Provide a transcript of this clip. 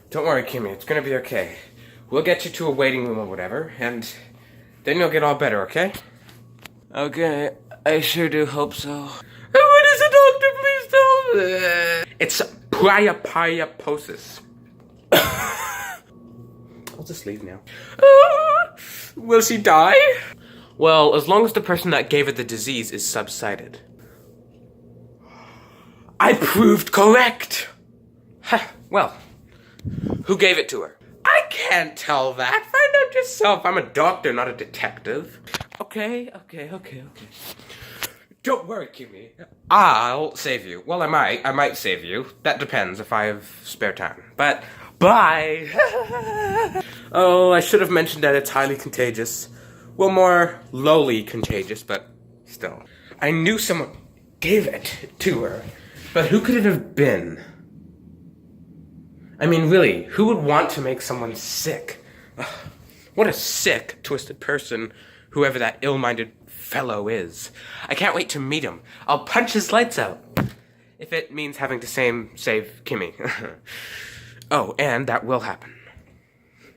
Don't worry, Kimmy, it's gonna be okay. We'll get you to a waiting room or whatever, and then you'll get all better, okay? Okay, I sure do hope so. What is it, doctor? Please tell me. It's priaposis. I'll just leave now. Will she die? Well, as long as the person that gave her the disease is subsided. I proved correct! Well, who gave it to her? I can't tell that. Find out yourself. I'm a doctor, not a detective. Okay. Don't worry, Kimmy. I'll save you. Well, I might save you. That depends if I have spare time. But, bye! Oh, I should have mentioned that it's highly contagious. Well, more lowly contagious, but still. I knew someone gave it to her. But who could it have been? I mean, really, who would want to make someone sick? Ugh, what a sick, twisted person whoever that ill-minded fellow is. I can't wait to meet him. I'll punch his lights out. If it means having to save Kimmy. Oh, and that will happen.